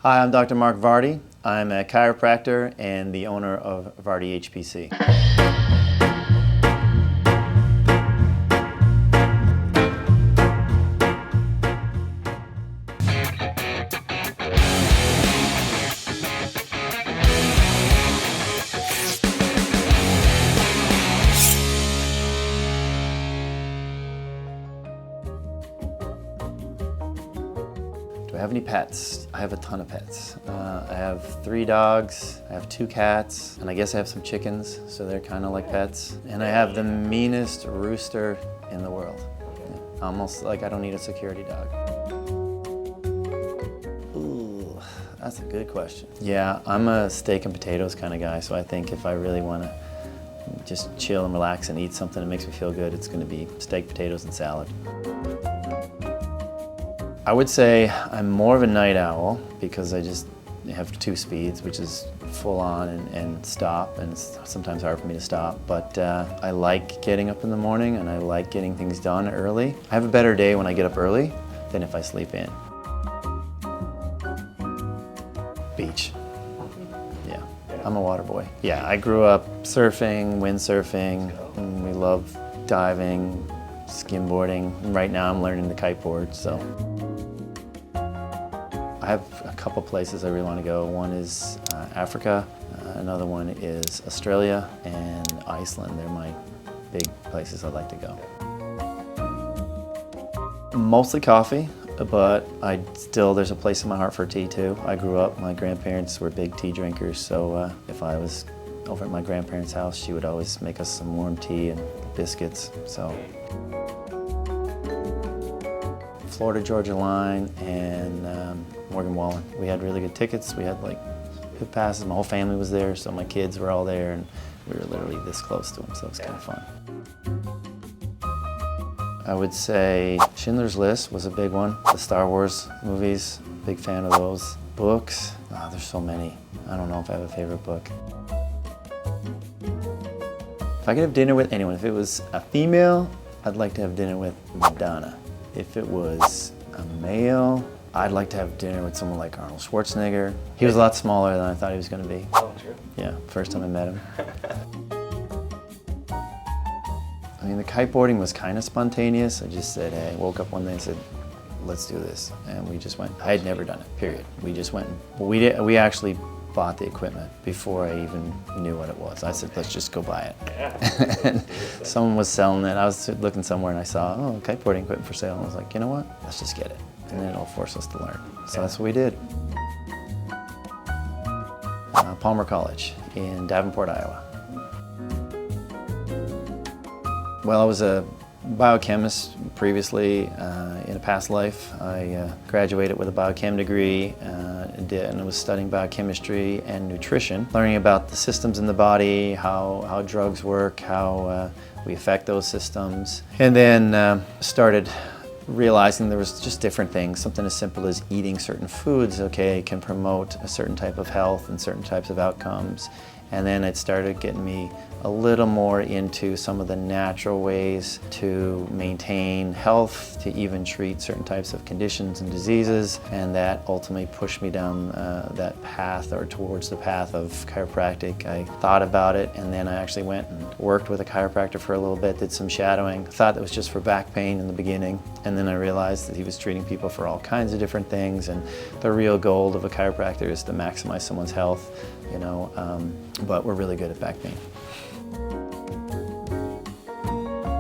Hi, I'm Dr. Mark Vardy. I'm a chiropractor and the owner of Vardy HPC. Do I have any pets? I have a ton of pets. I have 3 dogs, I have 2 cats, and I guess I have some chickens, so they're kind of like pets. And I have the meanest rooster in the world. Yeah, almost like I don't need a security dog. Ooh, that's a good question. Yeah, I'm a steak and potatoes kind of guy, so I think if I really want to just chill and relax and eat something that makes me feel good, it's going to be steak, potatoes, and salad. I would say I'm more of a night owl because I just have 2 speeds, which is full on and stop, and it's sometimes hard for me to stop. But I like getting up in the morning and I like getting things done early. I have a better day when I get up early than if I sleep in. Beach. Yeah, I'm a water boy. Yeah, I grew up surfing, windsurfing, and we love diving, skimboarding. Right now I'm learning to kiteboard, so. I have a couple places I really want to go. One is Africa, another one is Australia, and Iceland. They're my big places I'd like to go. Mostly coffee, but there's a place in my heart for tea too. I grew up, my grandparents were big tea drinkers, so if I was over at my grandparents' house, she would always make us some warm tea and biscuits. So. Florida Georgia Line and Morgan Wallen. We had really good tickets. We had like pit passes. My whole family was there, so my kids were all there, and we were literally this close to them, so it was kind of fun. I would say Schindler's List was a big one. The Star Wars movies, big fan of those. Books, there's so many. I don't know if I have a favorite book. If I could have dinner with anyone, if it was a female, I'd like to have dinner with Madonna. If it was a male, I'd like to have dinner with someone like Arnold Schwarzenegger. He was a lot smaller than I thought he was going to be. Oh, true. Yeah, first time I met him. I mean, the kiteboarding was kind of spontaneous. I just said, hey, I woke up one day and said, let's do this. And we just went. I had never done it, period. We just went. We actually bought the equipment before I even knew what it was. I said, let's just go buy it. Yeah. And someone was selling it. I was looking somewhere and I saw, kiteboarding equipment for sale. And I was like, you know what? Let's just get it. And then it'll force us to learn. So that's what we did. Palmer College in Davenport, Iowa. Well, I was a biochemist previously in a past life. I graduated with a biochem degree and was studying biochemistry and nutrition, learning about the systems in the body, how drugs work, how we affect those systems, and then started realizing there was just different things. Something as simple as eating certain foods, can promote a certain type of health and certain types of outcomes. And then it started getting me a little more into some of the natural ways to maintain health, to even treat certain types of conditions and diseases, and that ultimately pushed me down that path, or towards the path of chiropractic. I thought about it, and then I actually went and worked with a chiropractor for a little bit, did some shadowing. I thought that was just for back pain in the beginning, and then I realized that he was treating people for all kinds of different things, and the real goal of a chiropractor is to maximize someone's health, but we're really good at back pain.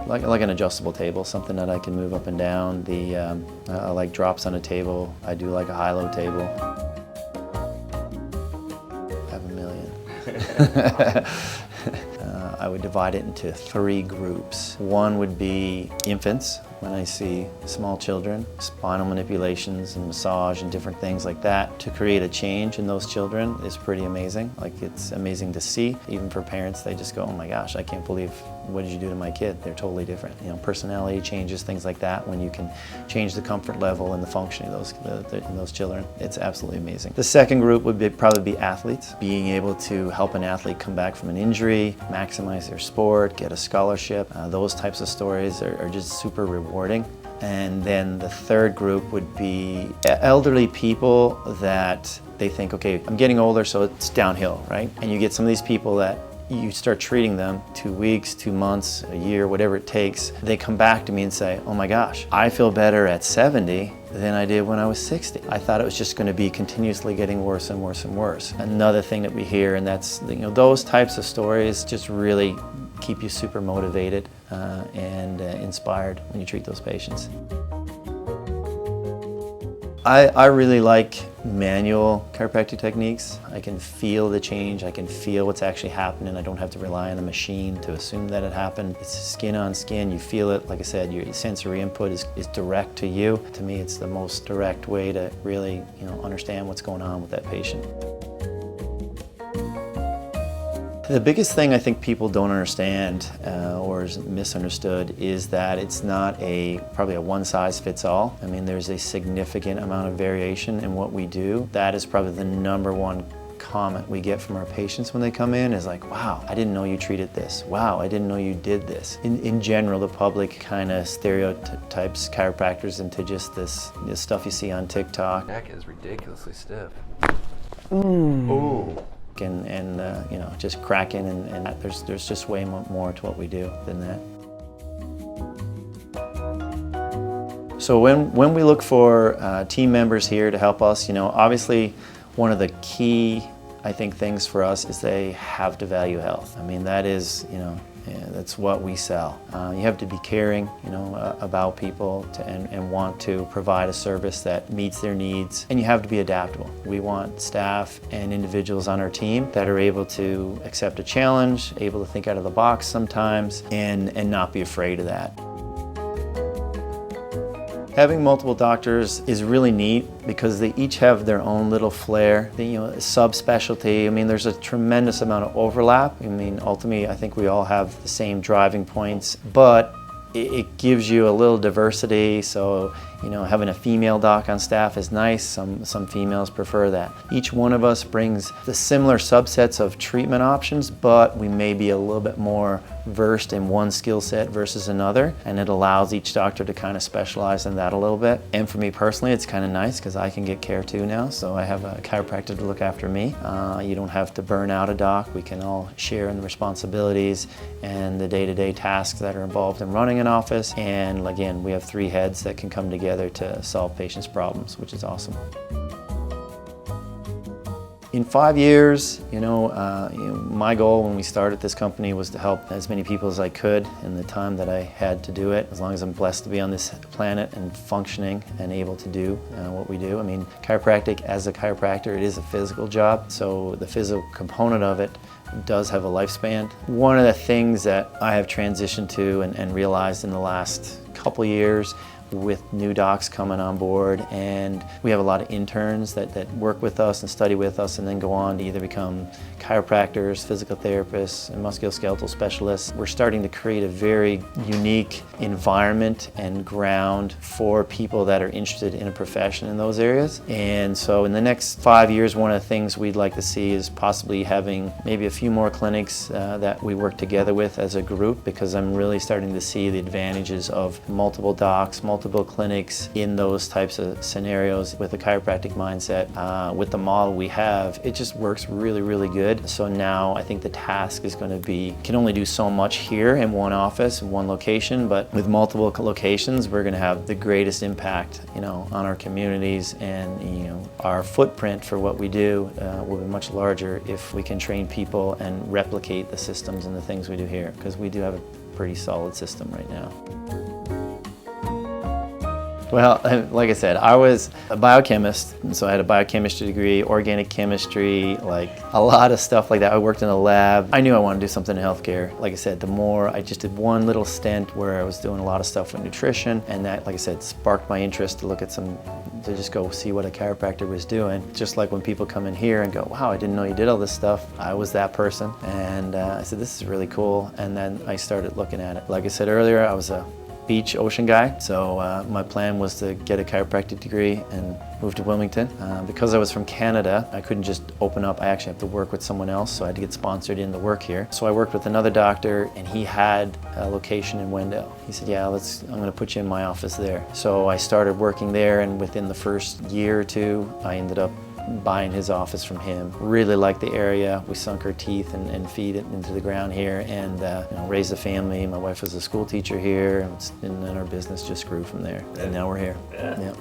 Like an adjustable table, something that I can move up and down. I like drops on a table. I do like a high-low table. I have a million. I would divide it into 3 groups. One would be infants. When I see small children, spinal manipulations and massage and different things like that to create a change in those children is pretty amazing. Like, it's amazing to see. Even for parents, they just go, oh my gosh, I can't believe, what did you do to my kid? They're totally different. Personality changes, things like that. When you can change the comfort level and the functioning of those children, it's absolutely amazing. The second group would probably be athletes. Being able to help an athlete come back from an injury, maximize their sport, get a scholarship. Those types of stories are just super rewarding. And then the third group would be elderly people that they think, okay, I'm getting older, so it's downhill, right? And you get some of these people that you start treating them 2 weeks, 2 months, a year, whatever it takes. They come back to me and say, oh my gosh, I feel better at 70 than I did when I was 60. I thought it was just going to be continuously getting worse and worse and worse. Another thing that we hear, and that's, those types of stories just really keep you super motivated and inspired when you treat those patients. I really like manual chiropractic techniques. I can feel the change, I can feel what's actually happening. I don't have to rely on the machine to assume that it happened. It's skin on skin, you feel it. Like I said, your sensory input is direct to you. To me, it's the most direct way to really understand what's going on with that patient. The biggest thing I think people don't understand or is misunderstood is that it's not probably a one-size-fits-all. I mean, there's a significant amount of variation in what we do. That is probably the #1 comment we get from our patients when they come in is like, wow, I didn't know you treated this. Wow, I didn't know you did this. In general, the public kind of stereotypes chiropractors into just this stuff you see on TikTok. Neck is ridiculously stiff. Ooh. And just cracking and there's just way more to what we do than that. So when we look for team members here to help us, obviously one of the key, I think, things for us is they have to value health. I mean, that is, that's what we sell. You have to be caring, about people and want to provide a service that meets their needs, and you have to be adaptable. We want staff and individuals on our team that are able to accept a challenge, able to think out of the box sometimes, and not be afraid of that. Having multiple doctors is really neat because they each have their own little flair, subspecialty. I mean, there's a tremendous amount of overlap. I mean, ultimately, I think we all have the same driving points, but it gives you a little diversity. So, having a female doc on staff is nice. Some females prefer that. Each one of us brings the similar subsets of treatment options, but we may be a little bit more versed in one skill set versus another, and it allows each doctor to kind of specialize in that a little bit. And for me personally, it's kind of nice because I can get care too now, so I have a chiropractor to look after me. You don't have to burn out a doc. We can all share in the responsibilities and the day-to-day tasks that are involved in running an office. And again, we have 3 heads that can come together to solve patients' problems, which is awesome. In 5 years, my goal when we started this company was to help as many people as I could in the time that I had to do it, as long as I'm blessed to be on this planet and functioning and able to do what we do. I mean, chiropractic, as a chiropractor, it is a physical job, so the physical component of it does have a lifespan. One of the things that I have transitioned to and realized in the last couple years with new docs coming on board, and we have a lot of interns that work with us and study with us and then go on to either become chiropractors, physical therapists, and musculoskeletal specialists. We're starting to create a very unique environment and ground for people that are interested in a profession in those areas. And so in the next 5 years, one of the things we'd like to see is possibly having maybe a few more clinics that we work together with as a group, because I'm really starting to see the advantages of multiple docs, multiple clinics in those types of scenarios with a chiropractic mindset. With the model we have, it just works really, really good. So now I think the task is going to be, can only do so much here in one office, in one location, but with multiple locations, we're going to have the greatest impact, on our communities, and our footprint for what we do will be much larger if we can train people and replicate the systems and the things we do here, because we do have a pretty solid system right now. Well, like I said, I was a biochemist, and so I had a biochemistry degree, organic chemistry, like a lot of stuff like that. I worked in a lab. I knew I wanted to do something in healthcare. Like I said, the more, I just did one little stint where I was doing a lot of stuff with nutrition, and that, like I said, sparked my interest to look at to just go see what a chiropractor was doing. Just like when people come in here and go, wow, I didn't know you did all this stuff. I was that person, and I said, this is really cool. And then I started looking at it. Like I said earlier, I was a beach ocean guy, so my plan was to get a chiropractic degree and move to Wilmington. Because I was from Canada, I couldn't just open up. I actually have to work with someone else, so I had to get sponsored in to work here. So I worked with another doctor, and he had a location in Wendell. He said, yeah, I'm going to put you in my office there. So I started working there, and within the first year or two, I ended up buying his office from him. Really liked the area. We sunk our teeth and feet into the ground here, and raised a family. My wife was a school teacher here, and then our business just grew from there. And now we're here. Yeah.